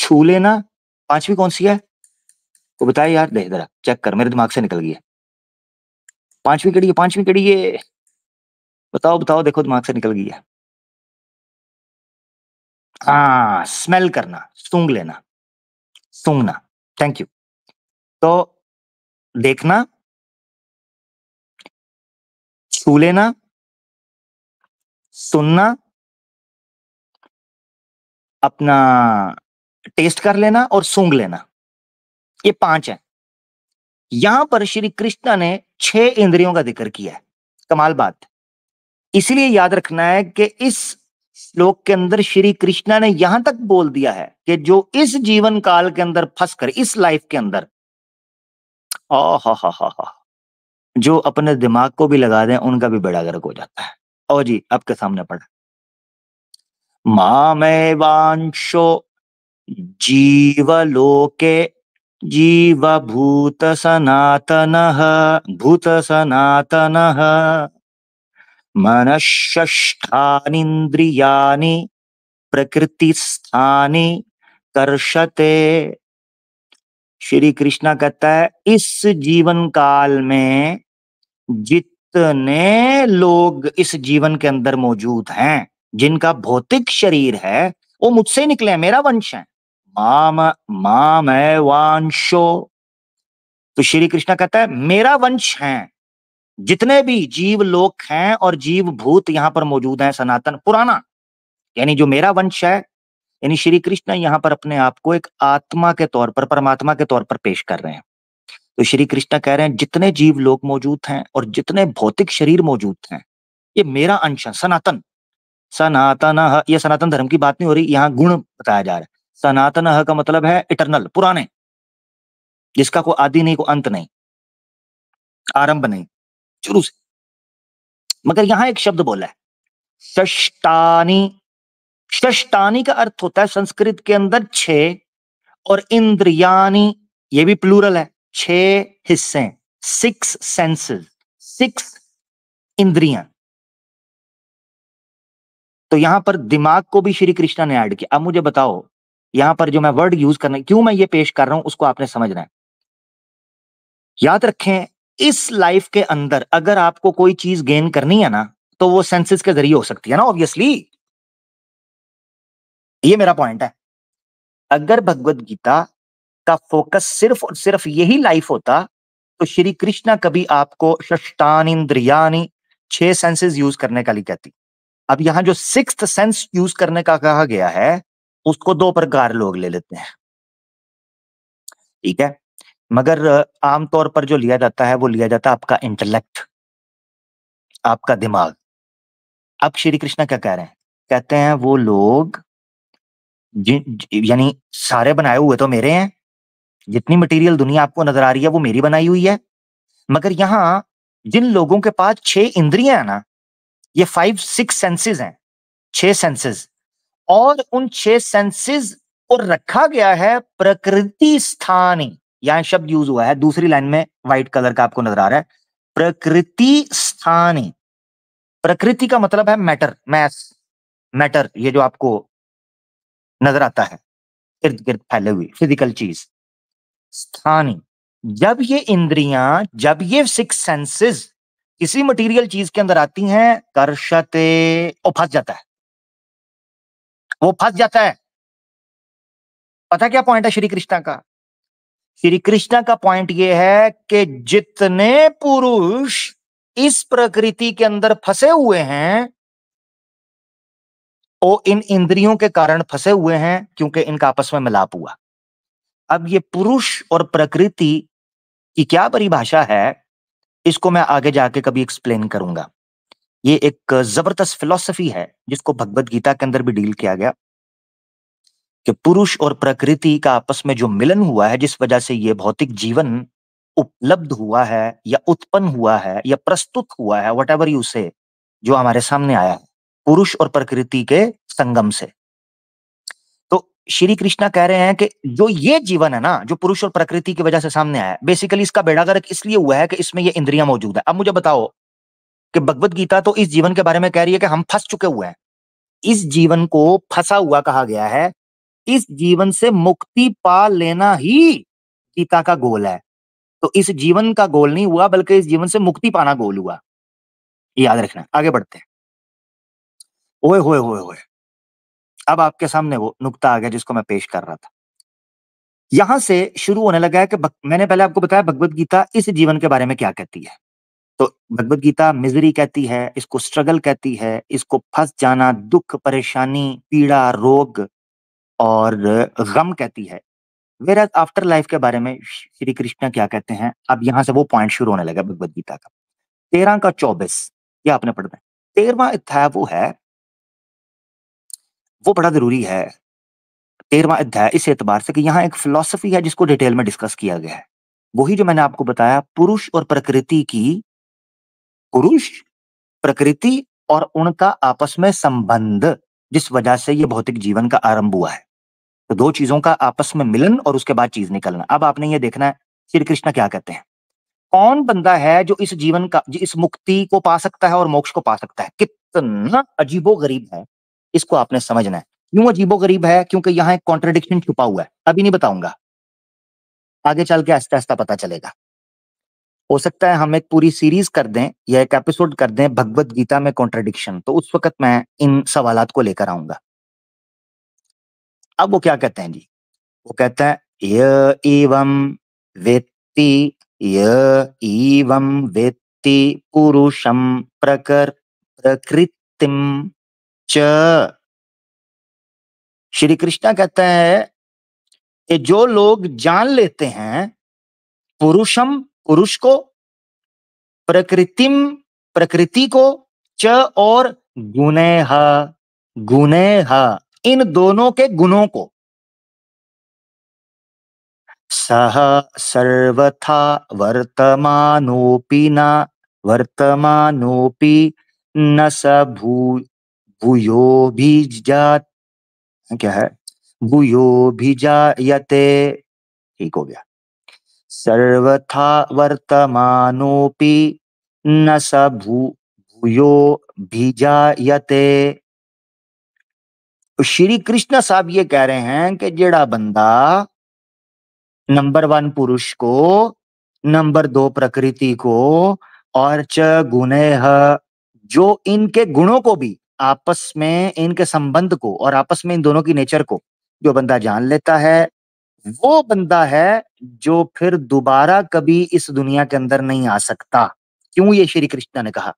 छू लेना, पांचवी कौन सी है वो बताए यार, देख जरा चेक कर, मेरे दिमाग से निकल गई है। पांचवी कड़ी है, पांचवी कड़ी है, बताओ बताओ, देखो दिमाग से निकल गई है। हाँ, स्मेल करना, सूंघ लेना, सूंघना। Thank you. तो देखना, छू लेना, सुनना, अपना टेस्ट कर लेना और सूंघ लेना, ये 5 है। यहां पर श्री कृष्ण ने 6 इंद्रियों का जिक्र किया है। कमाल बात, इसीलिए याद रखना है कि इस श्लोक के अंदर श्री कृष्णा ने यहां तक बोल दिया है कि जो इस जीवन काल के अंदर फंसकर, इस लाइफ के अंदर, हा, जो अपने दिमाग को भी लगा दें उनका भी बेड़ा गर्क हो जाता है। और जी आपके सामने पढ़ा, मामेवांशो जीवलोके जीवभूत सनातनः भूत सनातनः मनःषष्ठानीन्द्रियाणि प्रकृतिस्थानि कर्षते। श्री कृष्णा कहता है इस जीवन काल में जितने लोग इस जीवन के अंदर मौजूद हैं, जिनका भौतिक शरीर है, वो मुझसे ही निकले हैं, मेरा वंश है। माम माम है वांशो, तो श्री कृष्णा कहता है मेरा वंश है जितने भी जीव लोक हैं और जीव भूत यहां पर मौजूद हैं, सनातन पुराना, यानी जो मेरा वंश है। यानी श्री कृष्ण यहां पर अपने आप को एक आत्मा के तौर पर, परमात्मा के तौर पर पेश कर रहे हैं। तो श्री कृष्ण कह रहे हैं जितने जीव लोग मौजूद हैं और जितने भौतिक शरीर मौजूद हैं, ये मेरा अंश है, सनातन। सनातन, ये सनातन धर्म की बात नहीं हो रही, यहाँ गुण बताया जा रहा है। सनातन का मतलब है इटरनल, पुराने, जिसका कोई आदि नहीं, कोई अंत नहीं, आरंभ नहीं, शुरू से। मगर यहां एक शब्द बोला है षष्टानी। षष्टानी का अर्थ होता है संस्कृत के अंदर 6, और इंद्रियानी, ये भी प्लूरल है, 6 हिस्से, 6 सेंसेस, 6 इंद्रियां। तो यहां पर दिमाग को भी श्री कृष्णा ने ऐड किया। अब मुझे बताओ, यहां पर जो मैं वर्ड यूज करना, क्यों मैं ये पेश कर रहा हूं, उसको आपने समझना है। याद रखें, इस लाइफ के अंदर अगर आपको कोई चीज गेन करनी है ना, तो वो सेंसेस के जरिए हो सकती है ना, ऑब्वियसली। ये मेरा पॉइंट है। अगर भगवत गीता का फोकस सिर्फ और सिर्फ यही लाइफ होता, तो श्री कृष्णा कभी आपको षष्टान इंद्रियानी, 6 सेंसेस यूज करने का लिए कहती। अब यहां जो 6th सेंस यूज करने का कहा गया है, उसको 2 प्रकार लोग ले लेते हैं, ठीक है। मगर आमतौर पर जो लिया जाता है वो लिया जाता है आपका इंटेलेक्ट, आपका दिमाग। अब श्री कृष्ण क्या कह रहे हैं, कहते हैं वो लोग यानी सारे बनाए हुए तो मेरे हैं, जितनी मटेरियल दुनिया आपको नजर आ रही है वो मेरी बनाई हुई है। मगर यहां जिन लोगों के पास 6 इंद्रियां है ना, ये 5-6 सेंसेस हैं, 6 सेंसेस, और उन 6 सेंसेस को रखा गया है प्रकृति स्थानी। यहां शब्द यूज हुआ है, दूसरी लाइन में व्हाइट कलर का आपको नजर आ रहा है, प्रकृति स्थानी। प्रकृति का मतलब है मैटर, मैस, मैटर, ये जो आपको नजर आता है इर्द गिर्द फैले हुए फिजिकल चीज, स्थानी। जब ये इंद्रियां, जब ये 6 सेंसेस किसी मटेरियल चीज के अंदर आती हैं, कर्षते, वो फंस जाता है, वो फंस जाता है। पता क्या पॉइंट है श्री कृष्णा का? श्री कृष्णा का पॉइंट यह है कि जितने पुरुष इस प्रकृति के अंदर फंसे हुए हैं, वो इन इंद्रियों के कारण फंसे हुए हैं, क्योंकि इनका आपस में मिलाप हुआ। अब ये पुरुष और प्रकृति की क्या परिभाषा है, इसको मैं आगे जाके कभी एक्सप्लेन करूंगा। ये एक जबरदस्त फिलॉसफी है जिसको भगवत गीता के अंदर भी डील किया गया, कि पुरुष और प्रकृति का आपस में जो मिलन हुआ है, जिस वजह से ये भौतिक जीवन उपलब्ध हुआ है या उत्पन्न हुआ है या प्रस्तुत हुआ है, व्हाटएवर यू से, जो हमारे सामने आया है पुरुष और प्रकृति के संगम से। तो श्री कृष्णा कह रहे हैं कि जो ये जीवन है ना, जो पुरुष और प्रकृति की वजह से सामने आया है, बेसिकली इसका बेड़ा गर्क इसलिए हुआ है कि इसमें ये इंद्रियां मौजूद है। अब मुझे बताओ कि भगवत गीता तो इस जीवन के बारे में कह रही है कि हम फंस चुके हुए हैं, इस जीवन को फंसा हुआ कहा गया है, इस जीवन से मुक्ति पा लेना ही गीता का गोल है। तो इस जीवन का गोल नहीं हुआ, बल्कि इस जीवन से मुक्ति पाना गोल हुआ। याद रखना। आगे बढ़ते हैं। ओए होए होए होए! अब आपके सामने वो नुक्ता आ गया जिसको मैं पेश कर रहा था। यहां से शुरू होने लगा है कि मैंने पहले आपको बताया भगवत गीता इस जीवन के बारे में क्या कहती है। तो भगवत गीता मिज़री कहती है, इसको स्ट्रगल कहती है, इसको फँस जाना, दुःख, परेशानी, पीड़ा, रोग और गम कहती है। व्हेयरएज़ आफ्टर लाइफ के बारे में श्री कृष्ण क्या कहते हैं, अब यहाँ से वो पॉइंट शुरू होने लगा भगवत गीता का। 13 का 24 ये आपने पढ़ना है। 13वां अध्याय वो बड़ा ज़रूरी है। 13वां अध्याय इस एतबार से कि यहाँ एक फिलॉसफी है जिसको डिटेल में डिस्कस किया गया है। वही जो मैंने आपको बताया पुरुष, प्रकृति और उनका आपस में संबंध, जिस वजह से ये भौतिक जीवन का आरंभ हुआ है। तो 2 चीज़ों का आपस में मिलन और उसके बाद चीज़ निकलना। अब आपने ये देखना है श्री कृष्ण क्या कहते हैं। कौन बंदा है जो इस मुक्ति को पा सकता है और मोक्ष को पा सकता है? कितना अजीबो-गरीब है, इसको आपने समझना है। क्यों अजीबो-गरीब है? क्योंकि यहाँ एक कॉन्ट्रडिक्शन छुपा हुआ है। अभी नहीं बताऊँगा। आगे चल के आहिस्ता-आहिस्ता पता चलेगा। हो सकता है हम एक पूरी सीरीज़ कर दें या एक एपिसोड कर दें भगवत गीता में कॉन्ट्रडिक्शन, तो उस वक़्त मैं इन सवालात को लेकर आऊँगा। अब वो क्या कहते हैं जी? वो कहता है वेत्ति य एवं वेत्ति पुरुषं प्रकृतिम च। श्री कृष्ण कहता है कि जो लोग जान लेते हैं पुरुष को, प्रकृतिम प्रकृति को, च और गुणेह इन दोनों के गुणों को, सह सर्वथा वर्तमानोपि न स भूयो भी जा क्या है भूयो भी जायते। ठीक हो गया। सर्वथा वर्तमानोपि न स भूयो भी जायते। श्री कृष्ण साहब ये कह रहे हैं कि जेड़ा बंदा नंबर 1 पुरुष को, नंबर 2 प्रकृति को और च गुणेह जो इनके गुणों को भी, आपस में इनके संबंध को और आपस में इन दोनों की नेचर को जो बंदा जान लेता है, वो बंदा है जो फिर दोबारा कभी इस दुनिया के अंदर नहीं आ सकता। क्यों ये श्री कृष्ण ने कहा?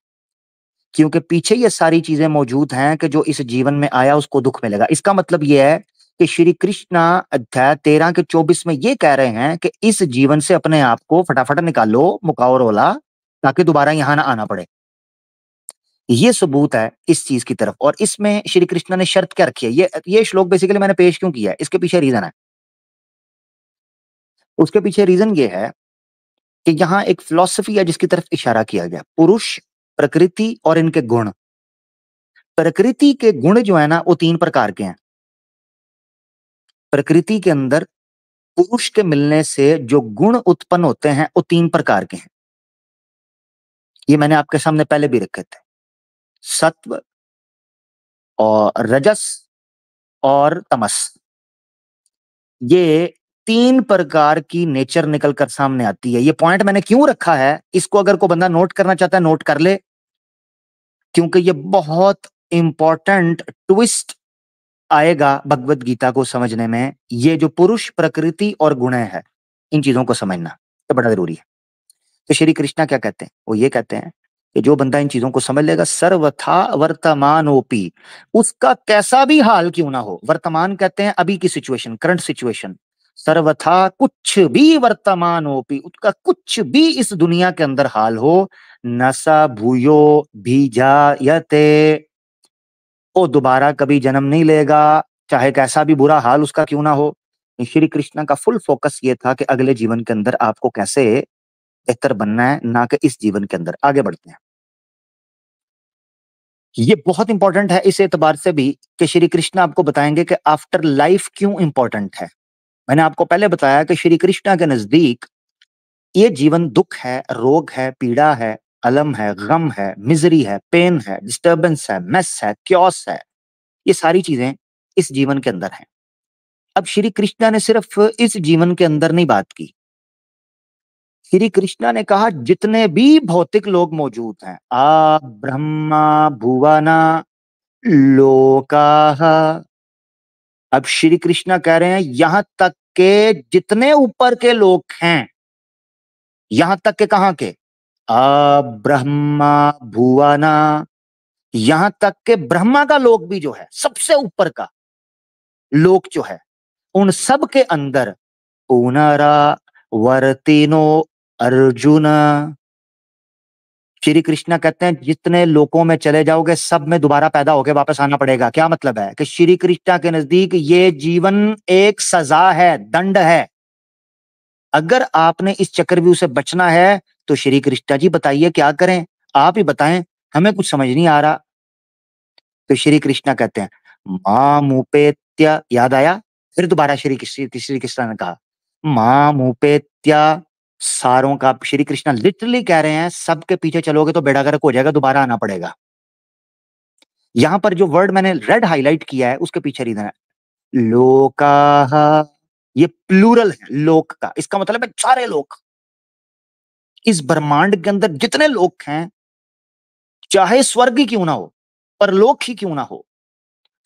क्योंकि पीछे ये सारी चीजें मौजूद हैं कि जो इस जीवन में आया उसको दुख मिलेगा। इसका मतलब ये है कि श्री कृष्ण अध्याय 13 के 24 में ये कह रहे हैं कि इस जीवन से अपने आप को फटाफट निकालो, मुकाओ रोला, ताकि दोबारा यहाँ ना आना पड़े। ये सबूत है इस चीज की तरफ। और इसमें श्री कृष्ण ने शर्त क्या रखी है? ये श्लोक बेसिकली मैंने पेश क्यों किया है, इसके पीछे रीजन है। उसके पीछे रीजन ये है कि यहाँ एक फिलॉसफी है जिसकी तरफ इशारा किया गया। पुरुष, प्रकृति और इनके गुण। प्रकृति के गुण जो है ना वो 3 प्रकार के हैं। प्रकृति के अंदर पुरुष के मिलने से जो गुण उत्पन्न होते हैं वो 3 प्रकार के हैं। ये मैंने आपके सामने पहले भी रखे थे। सत्व और रजस और तमस। ये 3 प्रकार की नेचर निकल कर सामने आती है। ये पॉइंट मैंने क्यों रखा है, इसको अगर कोई बंदा नोट करना चाहता है नोट कर ले, क्योंकि ये बहुत इंपॉर्टेंट ट्विस्ट आएगा भगवत गीता को समझने में। ये जो पुरुष, प्रकृति और गुण है, इन चीजों को समझना तो बड़ा जरूरी है। तो श्री कृष्णा क्या कहते हैं? वो ये कहते हैं कि जो बंदा इन चीजों को समझ लेगा, सर्वथा वर्तमानोपि, उसका कैसा भी हाल क्यों ना हो, वर्तमान कहते हैं अभी की सिचुएशन, करंट सिचुएशन, सर्वथा कुछ भी वर्तमानोपि, उसका कुछ भी इस दुनिया के अंदर हाल हो, न स भूयो भी जायते, वो दोबारा कभी जन्म नहीं लेगा, चाहे कैसा भी बुरा हाल उसका क्यों ना हो। श्री कृष्ण का फुल फोकस ये था कि अगले जीवन के अंदर आपको कैसे बेहतर बनना है, ना कि इस जीवन के अंदर। आगे बढ़ते हैं। ये बहुत इंपॉर्टेंट है इस एतबार से भी कि श्री कृष्ण आपको बताएंगे कि आफ्टर लाइफ क्यों इंपॉर्टेंट है। मैंने आपको पहले बताया कि श्री कृष्ण के नजदीक ये जीवन दुख है, रोग है, पीड़ा है, अलम है, गम है, मिजरी है, पेन है, डिस्टर्बेंस है, मेस है, क्योस है। ये सारी चीजें इस जीवन के अंदर हैं। अब श्री कृष्णा ने सिर्फ इस जीवन के अंदर नहीं बात की, श्री कृष्णा ने कहा जितने भी भौतिक लोग मौजूद हैं, आ ब्रह्मा भुवना लोकाः। अब श्री कृष्णा कह रहे हैं यहां तक के जितने ऊपर के लोग हैं, यहां तक के कहां के, आ ब्रह्मा भुवना, यहां तक के ब्रह्मा का लोक भी जो है, सबसे ऊपर का लोक जो है, उन सब के अंदर पुनरा वर्तिनो अर्जुन। श्री कृष्णा कहते हैं जितने लोकों में चले जाओगे सब में दोबारा पैदा होकर वापस आना पड़ेगा। क्या मतलब है कि श्री कृष्णा के नजदीक ये जीवन एक सजा है, दंड है। अगर आपने इस चक्रव्यूह से बचना है तो श्री कृष्णा जी बताइए क्या करें, आप ही बताएं, हमें कुछ समझ नहीं आ रहा। तो श्री कृष्णा कहते हैं मामुपेत्य, याद आया, फिर दोबारा श्री कृष्णा ने कहा मामुपेत्य, सारों का, श्री कृष्णा लिटरली कह रहे हैं सबके पीछे चलोगे तो बेड़ा गर्क हो जाएगा, दोबारा आना पड़ेगा। यहां पर जो वर्ड मैंने रेड हाईलाइट किया है उसके पीछे रीजन है लोका, ये प्लूरल है लोक का, इसका मतलब है सारे लोग, इस ब्रह्मांड के अंदर जितने लोग हैं, चाहे स्वर्ग ही क्यों ना हो, परलोक ही क्यों ना हो,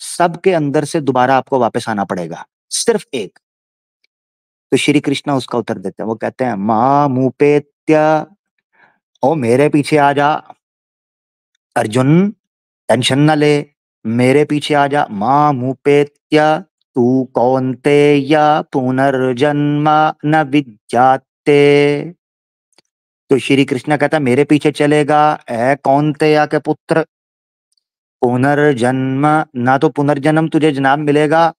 सबके अंदर से दोबारा आपको वापस आना पड़ेगा, सिर्फ एक। तो श्री कृष्णा उसका उत्तर देते हैं, वो कहते हैं मां मुपेत्या, ओ मेरे पीछे आ जा अर्जुन, टेंशन न ले, मेरे पीछे आ जा, मां मुपेत्या तू कौन्तेय पुनर्जन्म न विद्याते। तो श्री कृष्ण कहता मेरे पीछे चलेगा, ए कौन्तेय के पुत्र, पुनर्जन्म, ना तो पुनर्जन्म तुझे जनाब मिलेगा,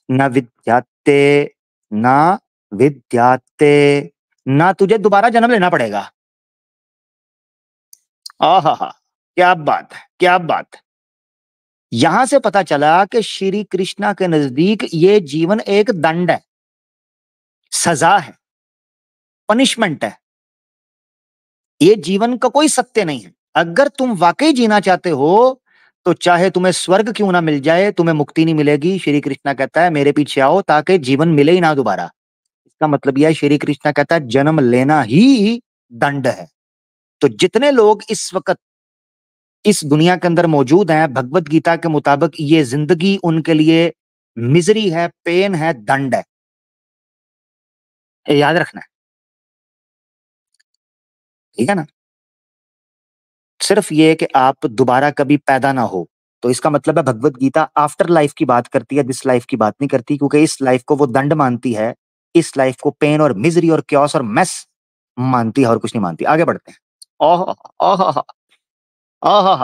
न विद्याते, ना विद्याते, ना तुझे दोबारा जन्म लेना पड़ेगा। आहा, क्या बात है, क्या बात है। यहां से पता चला कि श्री कृष्णा के नजदीक ये जीवन एक दंड है, सजा है, पनिशमेंट है, ये जीवन का कोई सत्य नहीं है। अगर तुम वाकई जीना चाहते हो तो चाहे तुम्हें स्वर्ग क्यों ना मिल जाए, तुम्हें मुक्ति नहीं मिलेगी। श्री कृष्णा कहता है मेरे पीछे आओ ताकि जीवन मिले ही ना दोबारा। इसका मतलब यह है, श्री कृष्णा कहता है जन्म लेना ही दंड है। तो जितने लोग इस वक्त इस दुनिया के अंदर मौजूद हैं, भगवत गीता के मुताबिक ये जिंदगी उनके लिए मिजरी है, पेन है, दंड है, ये याद रखना है, ठीक है ना। सिर्फ ये कि आप दोबारा कभी पैदा ना हो, तो इसका मतलब है भगवत गीता आफ्टर लाइफ की बात करती है, दिस लाइफ की बात नहीं करती, क्योंकि इस लाइफ को वो दंड मानती है, इस लाइफ को पेन और मिजरी और क्योस और मेस मानती है और कुछ नहीं मानती। आगे बढ़ते हैं। ओह ओह ओह,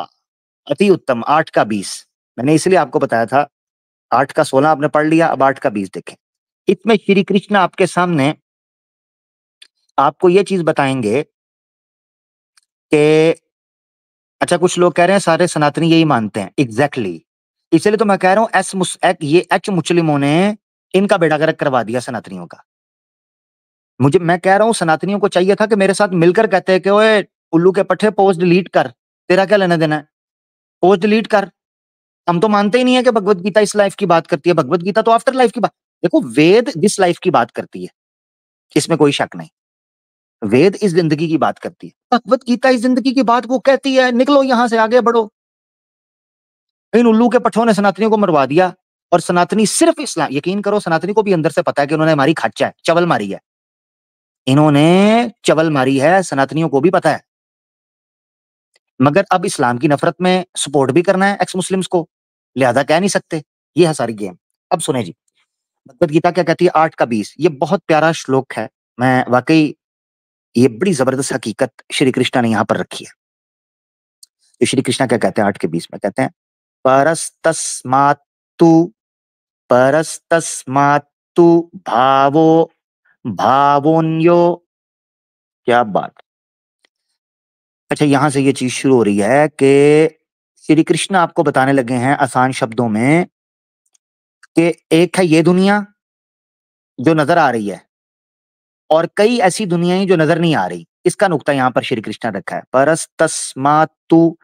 अति उत्तम, 8 का 20, मैंने इसलिए आपको बताया था, 8 का 16 आपने पढ़ लिया, अब 8 का 20 देखें। इसमें श्री कृष्ण आपके सामने आपको ये चीज बताएंगे कि अच्छा, कुछ लोग कह रहे हैं सारे सनातनी यही मानते हैं, एग्जैक्टली इसलिए तो मैं कह रहा हूं ये एच मुस्लिमों ने इनका बेड़ा गर्क करवा दिया सनातनियों का। मैं कह रहा हूं सनातनियों को चाहिए था कि मेरे साथ मिलकर कहते हैं कि ओए उल्लू के पट्टे पोस्ट डिलीट कर, तेरा क्या लेना देना है, पोस्ट डिलीट कर। हम तो मानते ही नहीं है कि भगवत गीता इस लाइफ की बात करती है, भगवत गीता तो आफ्टर लाइफ की बात, देखो वेद जिस लाइफ की बात करती है इसमें कोई शक नहीं, वेद इस जिंदगी की बात करती है, भगवत गीता इस जिंदगी की बात वो कहती है, निकलो यहां से आगे बढ़ो। इन उल्लू के पठों ने सनातनियों को मरवा दिया, और सनातनी सिर्फ इस्लाम, यकीन करो सनातनी को भी अंदर से पता है कि उन्होंने हमारी खाचा है, चवल मारी है, इन्होंने चवल मारी है, सनातनियों को भी पता है। मगर अब इस्लाम की नफरत में सपोर्ट भी करना है एक्स मुस्लिम्स को, लिहाजा कह नहीं सकते, ये है सारी गेम। अब सुने जी, भगवत गीता क्या कहती है, 8 का 20, ये बहुत प्यारा श्लोक है, मैं वाकई ये बड़ी जबरदस्त हकीकत श्री कृष्णा ने यहाँ पर रखी है। तो श्री कृष्णा क्या कहते हैं 8 के 20 में, कहते हैं परस्तस्मात्तु, परस्तस्मात्तु भावो भावोन्यो, क्या बात। अच्छा, यहां से ये चीज शुरू हो रही है कि श्री कृष्ण आपको बताने लगे हैं आसान शब्दों में कि एक है ये दुनिया जो नजर आ रही है, और कई ऐसी दुनियाएं जो नजर नहीं आ रही। इसका नुक्ता यहां पर श्री कृष्ण ने रखा है, परस्तस्मात्तु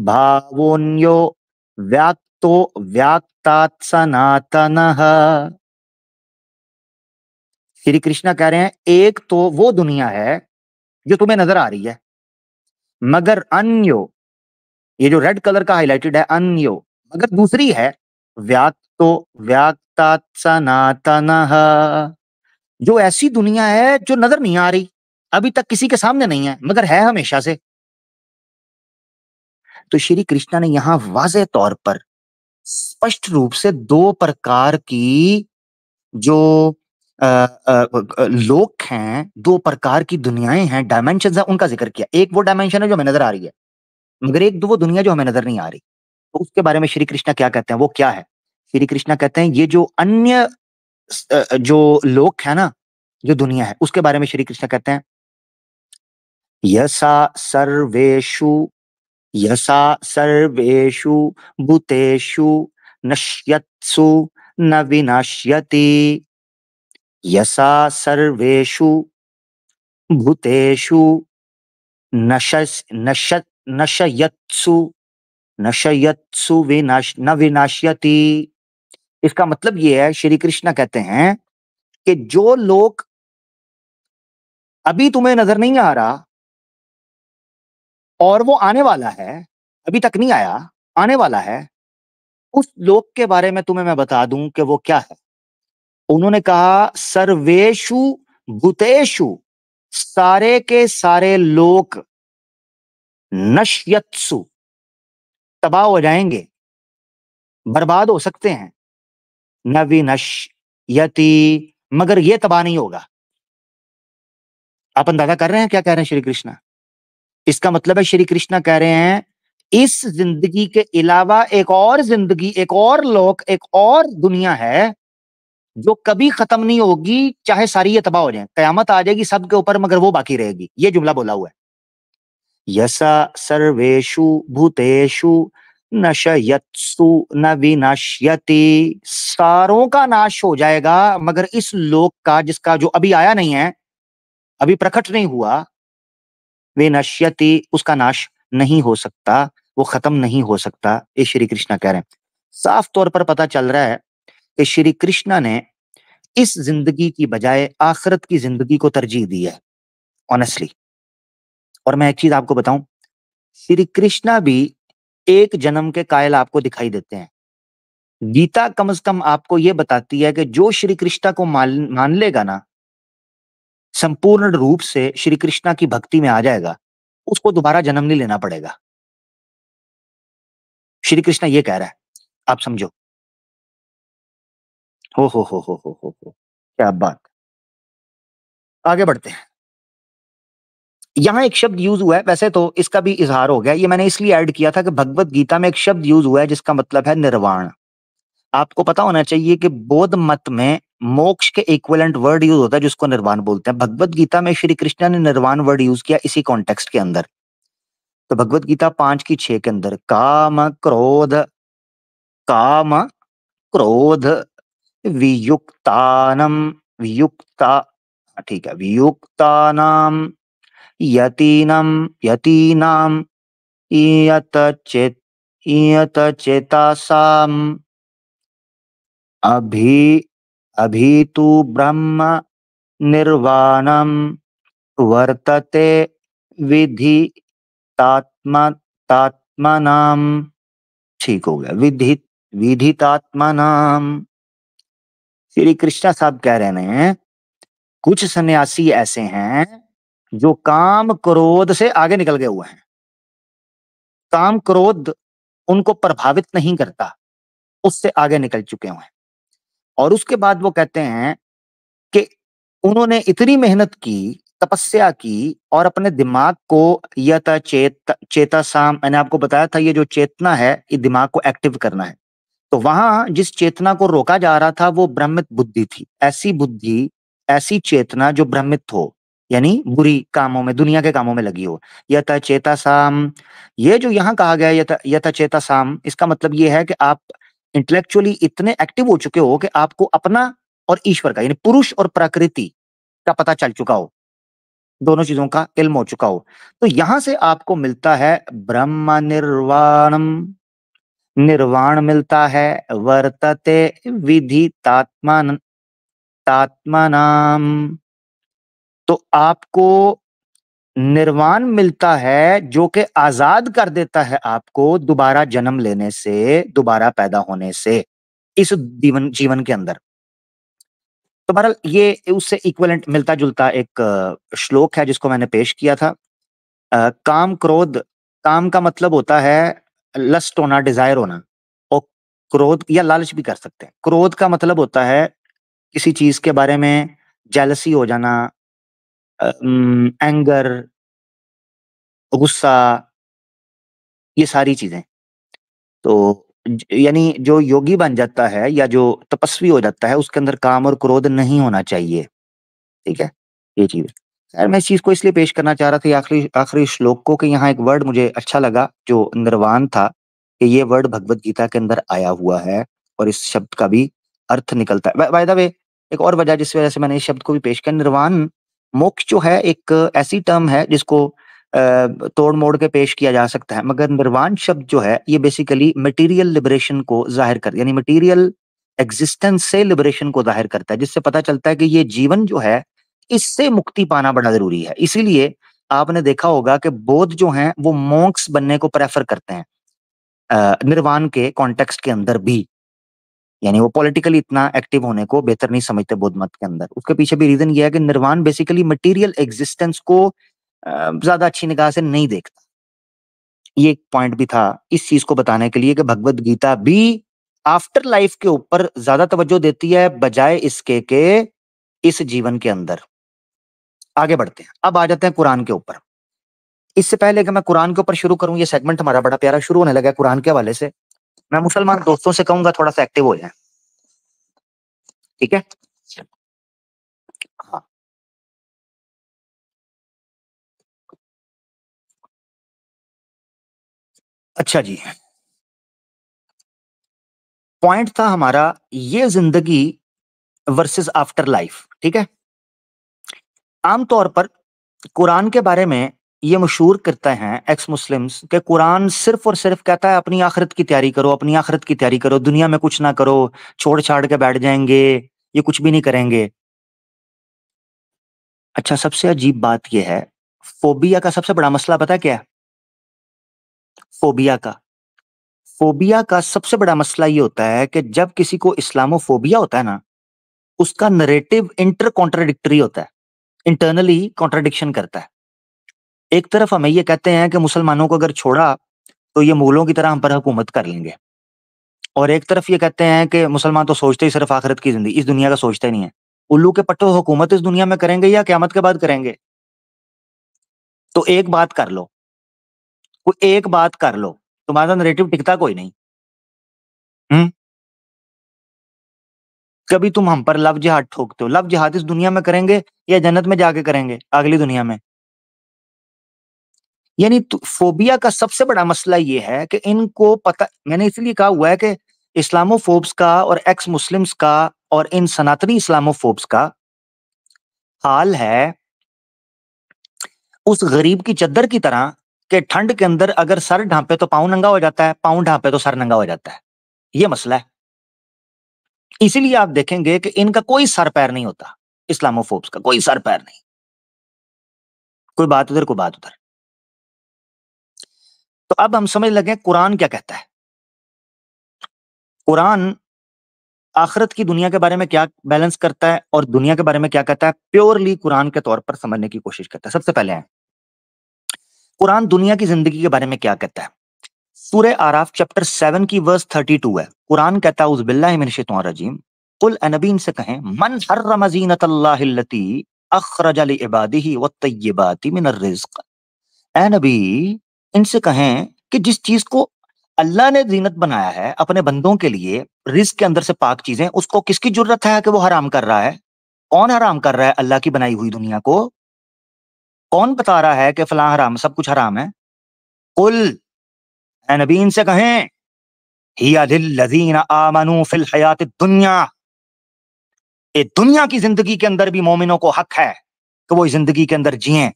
भावोन्यो व्याक्तो व्याक्तात् सनातनः। श्री कृष्णा कह रहे हैं एक तो वो दुनिया है जो तुम्हें नजर आ रही है, मगर अन्यो, ये जो रेड कलर का हाईलाइटेड है अन्यो, मगर दूसरी है व्याक्तो व्याक्तात सनातनः, जो ऐसी दुनिया है जो नजर नहीं आ रही, अभी तक किसी के सामने नहीं है, मगर है हमेशा से। तो श्री कृष्णा ने यहां वाज़ेह तौर पर स्पष्ट रूप से दो प्रकार की जो लोक हैं, दो प्रकार की दुनियाएं हैं, डायमेंशन है, उनका जिक्र किया। एक वो डायमेंशन है जो हमें नजर आ रही है, मगर एक दो वो दुनिया जो हमें नजर नहीं आ रही। तो उसके बारे में श्री कृष्णा क्या कहते हैं, वो क्या है? श्री कृष्णा कहते हैं ये जो अन्य जो लोक है ना, जो दुनिया है, उसके बारे में श्री कृष्णा कहते हैं यसा सर्वेषु यसा सर्वेषु भूतेषु नश्यत्सु न विनश्यति, यसा सर्वेषु भूतेषु नशस् नश नशयत्सु नशयत्सु विनाश न विनाश्यति। इसका मतलब ये है, श्री कृष्ण कहते हैं कि जो लोक अभी तुम्हें नजर नहीं आ रहा और वो आने वाला है, अभी तक नहीं आया, आने वाला है, उस लोक के बारे में तुम्हें मैं बता दूं कि वो क्या है। उन्होंने कहा सर्वेषु भूतेषु, सारे के सारे लोक नश्यत्सु, तबाह हो जाएंगे, बर्बाद हो सकते हैं, न विनश्यति, मगर ये तबाह नहीं होगा। आप अंदाजा कर रहे हैं क्या कह रहे हैं श्री कृष्ण? इसका मतलब है श्री कृष्ण कह रहे हैं इस जिंदगी के अलावा एक और जिंदगी, एक और लोक, एक और दुनिया है जो कभी खत्म नहीं होगी, चाहे सारी ये तबाह हो जाए, कयामत आ जाएगी सबके ऊपर, मगर वो बाकी रहेगी। ये जुमला बोला हुआ है, यसा सर्वेषु भूतेषु नशयत्सु न विनश्यति, सारों का नाश हो जाएगा, मगर इस लोक का, जिसका जो अभी आया नहीं है, अभी प्रकट नहीं हुआ, विनश्यति, उसका नाश नहीं हो सकता, वो खत्म नहीं हो सकता। ये श्री कृष्ण कह रहे हैं। साफ तौर पर पता चल रहा है कि श्री कृष्ण ने इस जिंदगी की बजाय आखिरत की जिंदगी को तरजीह दी है, ऑनेस्टली। और मैं एक चीज आपको बताऊं, श्री कृष्णा भी एक जन्म के कायल आपको दिखाई देते हैं। गीता कम से कम आपको यह बताती है कि जो श्री कृष्णा को मान लेगा ना, संपूर्ण रूप से श्री कृष्णा की भक्ति में आ जाएगा, उसको दोबारा जन्म नहीं लेना पड़ेगा। श्री कृष्णा ये कह रहा है, आप समझो। हो, क्या बात। आगे बढ़ते हैं। यहां एक शब्द यूज हुआ है, वैसे तो इसका भी इजहार हो गया, ये मैंने इसलिए ऐड किया था कि भगवत गीता में एक शब्द यूज हुआ है जिसका मतलब है निर्वाण। आपको पता होना चाहिए कि बौद्ध मत में मोक्ष के इक्विवेलेंट वर्ड यूज होता है जिसको निर्वाण बोलते हैं। भगवत गीता में श्री कृष्ण ने निर्वाण वर्ड यूज किया इसी कॉन्टेक्स्ट के अंदर। तो भगवत गीता 5:6 के अंदर काम क्रोध वियुक्तानम वियुक्ता, ठीक है, वियुक्तानाम यतीनम यतीनाम इयत चेत इयत चेतासाम अभि अभि तु ब्रह्म निर्वाणम वर्तते विधि तात्म तात्मनाम, ठीक हो गया, विधितात्मनाम। श्री कृष्णा साहब कह रहे हैं कुछ सन्यासी ऐसे हैं जो काम क्रोध से आगे निकल गए हुए हैं, काम क्रोध उनको प्रभावित नहीं करता, उससे आगे निकल चुके हुए हैं। और उसके बाद वो कहते हैं कि उन्होंने इतनी मेहनत की, तपस्या की, और अपने दिमाग को यत चेतासाम, मैंने आपको बताया था ये जो चेतना है, ये दिमाग को एक्टिव करना है। तो वहां जिस चेतना को रोका जा रहा था वो ब्रह्मित बुद्धि थी। ऐसी बुद्धि, ऐसी चेतना जो ब्रह्मित हो, यानी बुरी कामों में, दुनिया के कामों में लगी हो। यत चेतासाम, ये जो यहाँ कहा गया यत यत चेतासाम, इसका मतलब ये है कि आप इंटेलेक्चुअली इतने एक्टिव हो चुके हो कि आपको अपना और ईश्वर का, यानी पुरुष और प्रकृति का पता चल चुका हो, दोनों चीजों का इल्म हो चुका हो। तो यहां से आपको मिलता है ब्रह्म निर्वाणम, निर्वाण मिलता है, वर्तते विधितात्मान तात्मनाम, तो आपको निर्वाण मिलता है जो कि आजाद कर देता है आपको दोबारा जन्म लेने से, दोबारा पैदा होने से इस जीवन जीवन के अंदर। तो बहरहाल ये उससे इक्विवेलेंट मिलता जुलता एक श्लोक है जिसको मैंने पेश किया था। काम क्रोध, काम का मतलब होता है लस्ट होना, डिजायर होना, और क्रोध या लालच भी कर सकते हैं। क्रोध का मतलब होता है किसी चीज के बारे में जेलसी हो जाना, एंगर, गुस्सा, ये सारी चीजें। तो यानी जो योगी बन जाता है या जो तपस्वी हो जाता है उसके अंदर काम और क्रोध नहीं होना चाहिए। ठीक है, ये चीज। खैर मैं इस चीज को इसलिए पेश करना चाह रहा था, ये आखिरी आखिरी श्लोक को, कि यहाँ एक वर्ड मुझे अच्छा लगा जो निर्वाण था, कि ये वर्ड भगवत गीता के अंदर आया हुआ है और इस शब्द का भी अर्थ निकलता है। बाय द वे, एक और वजह जिस वजह से मैंने इस शब्द को भी पेश किया, निर्वाण मोक्ष जो है एक ऐसी टर्म है जिसको तोड़ मोड़ के पेश किया जा सकता है, मगर निर्वाण शब्द जो है ये बेसिकली मटेरियल लिबरेशन को जाहिर कर, यानी मटेरियल एग्जिस्टेंस से लिबरेशन को जाहिर करता है, जिससे पता चलता है कि ये जीवन जो है इससे मुक्ति पाना बड़ा जरूरी है। इसीलिए आपने देखा होगा कि बौद्ध जो हैं वो मॉन्क्स बनने को प्रेफर करते हैं निर्वाण के कॉन्टेक्स्ट के अंदर भी, यानी वो पॉलिटिकली इतना एक्टिव होने को बेहतर नहीं समझते बौद्ध मत के अंदर। उसके पीछे भी रीजन ये है कि निर्वाण बेसिकली मटेरियल एग्जिस्टेंस को ज्यादा अच्छी निगाह से नहीं देखता। ये एक पॉइंट भी था इस चीज को बताने के लिए कि भगवत गीता भी आफ्टर लाइफ के ऊपर ज्यादा तवज्जो देती है बजाय इसके के इस जीवन के अंदर। आगे बढ़ते हैं, अब आ जाते हैं कुरान के ऊपर। इससे पहले कि मैं कुरान के ऊपर शुरू करूं, ये सेगमेंट हमारा बड़ा प्यारा शुरू होने लगा है कुरान के हवाले से, मैं मुसलमान दोस्तों से कहूंगा थोड़ा सा एक्टिव हो जाए। ठीक है, हाँ। अच्छा जी, पॉइंट था हमारा ये जिंदगी वर्सेस आफ्टर लाइफ। ठीक है, आमतौर पर कुरान के बारे में ये मशहूर करते हैं एक्स मुस्लिम्स कि कुरान सिर्फ और सिर्फ कहता है अपनी आखिरत की तैयारी करो, अपनी आखिरत की तैयारी करो, दुनिया में कुछ ना करो, छोड़ छाड़ के बैठ जाएंगे, ये कुछ भी नहीं करेंगे। अच्छा, सबसे अजीब बात यह है, फोबिया का सबसे बड़ा मसला पता है क्या है? फोबिया का फोबिया का सबसे बड़ा मसला ये होता है कि जब किसी को इस्लामोफोबिया होता है ना, उसका नरेटिव इंटर कॉन्ट्राडिक्टरी होता है, इंटरनली कॉन्ट्राडिक्शन करता है। एक तरफ हमें ये कहते हैं कि मुसलमानों को अगर छोड़ा तो ये मुगलों की तरह हम पर हुकूमत कर लेंगे, और एक तरफ ये कहते हैं कि मुसलमान तो सोचते ही सिर्फ आखिरत की जिंदगी, इस दुनिया का सोचते ही नहीं है। उल्लू के पट्टो, हुकूमत इस दुनिया में करेंगे या क़यामत के बाद करेंगे? तो एक बात कर लो, कोई एक बात कर लो, तुम्हारा नरेटिव टिकता कोई नहीं। हम्म, कभी तुम हम पर लव जिहाद ठोकते हो, लव जिहाद इस दुनिया में करेंगे या जन्नत में जाके करेंगे अगली दुनिया में? यानी फोबिया का सबसे बड़ा मसला ये है कि इनको पता, मैंने इसलिए कहा हुआ है कि इस्लामोफोब्स का और एक्स मुस्लिम्स का और इन सनातनी इस्लामोफोब्स का हाल है उस गरीब की चद्दर की तरह कि ठंड के अंदर अगर सर ढांपे तो पाँव नंगा हो जाता है, पाँव ढांपे तो सर नंगा हो जाता है। ये मसला है। इसीलिए आप देखेंगे कि इनका कोई सर पैर नहीं होता, इस्लामोफोब्स का कोई सर पैर नहीं, कोई बात उधर कोई बात उधर। तो अब हम समझ लगे कुरान क्या कहता है। कुरान आखिरत की दुनिया के बारे में क्या बैलेंस करता है और दुनिया के बारे में क्या कहता है, प्योरली कुरान के तौर पर समझने की कोशिश करता है। सबसे पहले है कुरान दुनिया की जिंदगी के बारे में क्या कहता है। सूरह आराफ चैप्टर 7 की वर्स 32 है। कुरान कहता है, उज़ बिल्लाहि मिनश शैतानिर रजीम, कुल ए नबी इनसे कहें, मन हर्रम ज़ीनतल्लाहिल्लती अखरज लिइबादिही वत्तय्यिबाति मिनर रिज़्क। ए नबी, इनसे कहें कि जिस चीज को अल्लाह ने जीनत बनाया है अपने बंदों के लिए, रिस्क के अंदर से पाक चीजें, उसको किसकी जरूरत है कि वो हराम कर रहा है? कौन हराम कर रहा है अल्लाह की बनाई हुई दुनिया को? कौन बता रहा है कि फलां हराम, सब कुछ हराम है? कुल, ए नबी इनसे कहें, हिया लिल्लज़ीना आमनू फिल हयाति दुनिया, ये दुनिया की जिंदगी के अंदर भी मोमिनों को हक है कि वो इस जिंदगी के अंदर जिएं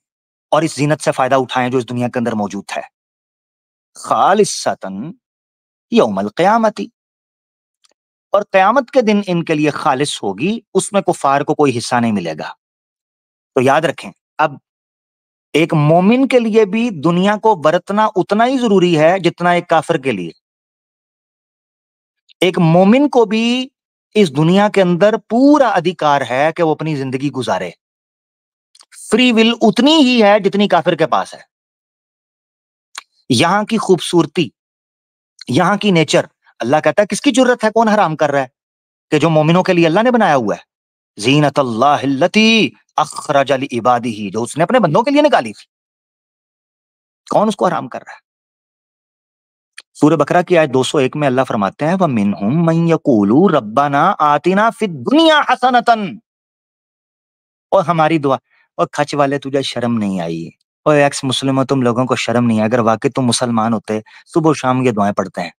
और इस जीनत से फायदा उठाएं जो इस दुनिया के अंदर मौजूद है। खालिसतन यौमल क़यामती, और क़यामत के दिन इनके लिए खालिस होगी, उसमें कुफ़ार को कोई हिस्सा नहीं मिलेगा। तो याद रखें, अब एक मोमिन के लिए भी दुनिया को बरतना उतना ही ज़रूरी है जितना एक काफ़िर के लिए। एक मोमिन को भी इस दुनिया के अंदर पूरा अधिकार है कि वो अपनी ज़िंदगी गुज़ारे। फ्री विल उतनी ही है जितनी काफ़िर के पास है। यहां की खूबसूरती, यहां की नेचर, अल्लाह कहता है किसकी जरूरत है, कौन हराम कर रहा है? कि जो मोमिनों के लिए अल्लाह ने बनाया हुआ है। ज़ीनतल्लाहिल्लती अखरज लिइबादिही, जो उसने अपने बंदों के लिए निकाली थी। कौन उसको हराम कर रहा है? सूरह बकरा की आयत 201 में अल्लाह फरमाते हैं, वमिनहुम मन यकूलू रब्बना आतिना फिद दुनिया हसनतन, और हमारी दुआ, और खच वाले तुझे शर्म नहीं आई? और एक्स मुस्लिमों, तुम लोगों को शर्म नहीं है? अगर वाकई तुम मुसलमान होते, सुबह शाम ये दुआएं पढ़ते हैं,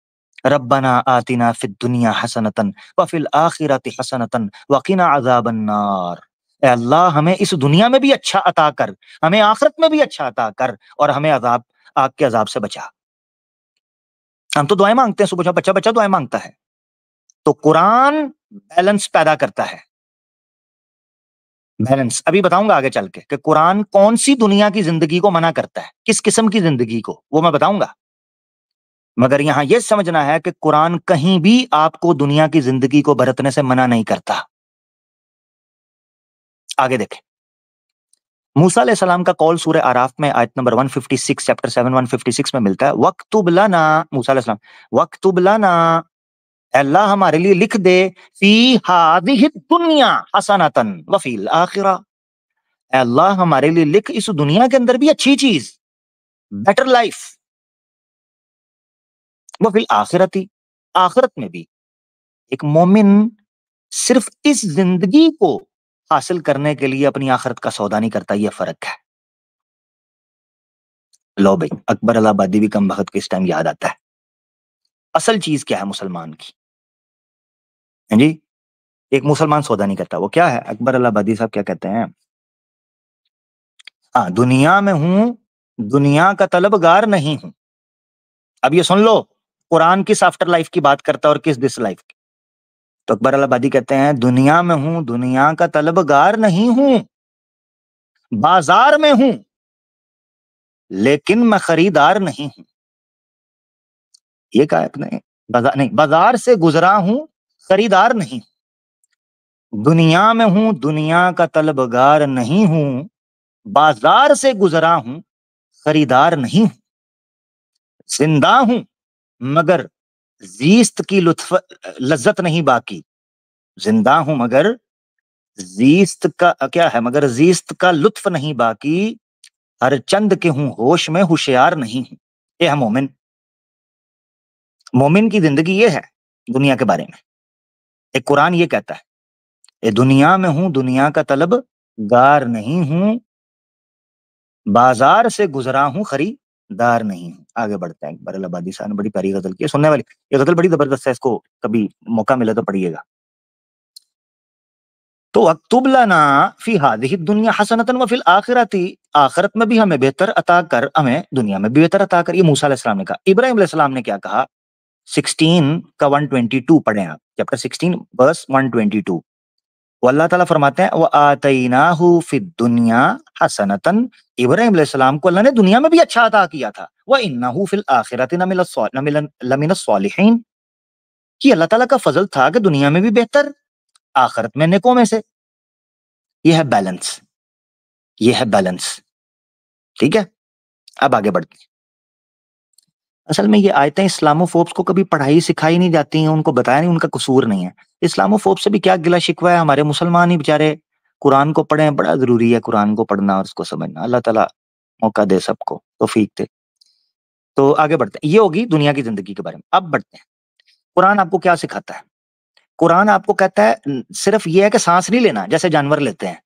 रब्बना आतिना फिद दुनिया हसनतन व फिल आखिरति हसनतन व क़िना अज़ाबन नार। ए अल्लाह, हमें इस दुनिया में भी अच्छा अता कर, हमें आखिरत में भी अच्छा अता कर, और हमें अजाब, आग के अजाब से बचा। हम तो दुआएं मांगते हैं, सुबह शाम बच्चा बच्चा दुआएं मांगता है। तो कुरान बैलेंस पैदा करता है। बैलेंस अभी बताऊंगा आगे चल के कि कुरान कौन सी दुनिया की जिंदगी को मना करता है, किस किस्म की जिंदगी को, वो मैं बताऊंगा। मगर यहां यह समझना है कि कुरान कहीं भी आपको दुनिया की जिंदगी को बरतने से मना नहीं करता। आगे देखें, मूसा अलैहिस्सलाम का कॉल सूरह आराफ में आयत नंबर 156, चैप्टर 7 156 में मिलता है। वक्तुब लना, मूसा अलैहिस्सलाम, वक्तुब लना, अल्लाह हमारे लिए लिख दे, फी हादिहि दुनिया हसनतन व फिल आखिरा, अल्लाह हमारे लिए लिख इस दुनिया के अंदर भी अच्छी चीज, बेटर लाइफ, व फिल आखिरती, आखिरत में भी। एक मोमिन सिर्फ इस जिंदगी को हासिल करने के लिए अपनी आखिरत का सौदा नहीं करता, यह फर्क है। लो भाई, अकबर अलाहाबादी भी कम वक्त के इस टाइम याद आता है। असल चीज क्या है मुसलमान की? हैं जी, एक मुसलमान सौदा नहीं करता, वो क्या है? अकबर अलाहाबादी साहब क्या कहते हैं? हाँ, दुनिया में हूं, दुनिया का तलबगार नहीं हूं। अब ये सुन लो, कुरान किस आफ्टर लाइफ की बात करता है और किस दिस लाइफ की? तो अकबर अलाहाबादी कहते हैं, दुनिया में हूं, दुनिया का तलबगार नहीं हूं, बाजार में हूं, लेकिन मैं खरीदार नहीं हूं। ये कहा आपने? बाजार नहीं, बाजार से गुजरा हूं, खरीदार नहीं। दुनिया में हूं, दुनिया का तलबगार नहीं हूं, बाजार से गुजरा हूं, खरीदार नहीं हूं। जिंदा हूं मगर जीस्त की लुत्फ लज्जत नहीं बाकी। जिंदा हूं मगर जीस्त का क्या है, मगर जीस्त का लुत्फ नहीं बाकी, हर चंद के हूं होश में होशियार नहीं हूं। ये है मोमिन। मोमिन की जिंदगी ये है दुनिया के बारे में। एक कुरान ये कहता है, ये दुनिया में हूं, दुनिया का तलब गार नहीं हूं, बाजार से गुजरा हूं, खरीदार नहीं हूं। आगे बढ़ते हैं। अकबर अलाहाबादी साहब ने बड़ी प्यारी गजल की है, सुनने वाली। ये गजल बड़ी जबरदस्त है, इसको कभी मौका मिले तो पढ़िएगा। तो अक्तुब लना फी हादिहि दुनिया हसनतन व फिल आखिरती, आखिरत में भी हमें बेहतर अता कर, हमें दुनिया में भी बेहतर अता कर। ये मूसा अलैहिस्सलाम ने कहा। इब्राहिम अलैहिस्सलाम ने क्या कहा? 16 का 122 पढ़ें आप, चैप्टर 16 वर्स 122। वो अल्लाह ताला फरमाते हैं, व आतैनाहु फिद दुनिया हसनतन, इब्राहिम अलैहिस्सलाम को अल्लाह ने दुनिया में भी अच्छा अता किया था। व इन्नहु फिल आखिरति लमिनस सालिहीन, कि अल्लाह ताला का फजल था कि दुनिया में भी बेहतर, आखिरत में नेकों में से। ये है बैलेंस, ये है बैलेंस। ठीक है, अब आगे बढ़ते हैं। असल में ये आयतें इस्लामोफोब्स को कभी पढ़ाई सिखाई नहीं जाती हैं, उनको बताया नहीं, उनका कसूर नहीं है। इस्लामोफोब से भी क्या गिला शिकवा है, हमारे मुसलमान ही बेचारे कुरान को पढ़ें, बड़ा जरूरी है कुरान को पढ़ना और उसको समझना। अल्लाह ताला मौका दे सबको, तौफीक दे। तो आगे बढ़ते हैं, ये होगी दुनिया की जिंदगी के बारे में। अब बढ़ते हैं, कुरान आपको क्या सिखाता है? कुरान आपको कहता है सिर्फ ये है कि सांस नहीं लेना जैसे जानवर लेते हैं।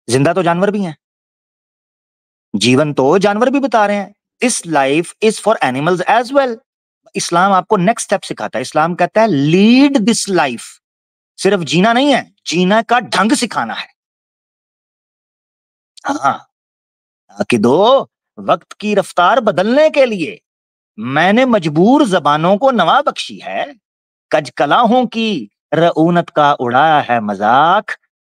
जिंदा तो जानवर भी हैं, जीवन तो जानवर भी बता रहे हैं। This life is for animals as well. इस्लाम आपको नेक्स्ट स्टेप सिखाता है। इस्लाम कहता है लीड दिस लाइफ, सिर्फ जीना नहीं है, जीना का ढंग सिखाना है। हाँ, कि दो वक्त की रफ्तार बदलने के लिए मैंने मजबूर जबानों को नवा बख्शी है, कजकलाहों की रऊनत का उड़ाया है मजाक,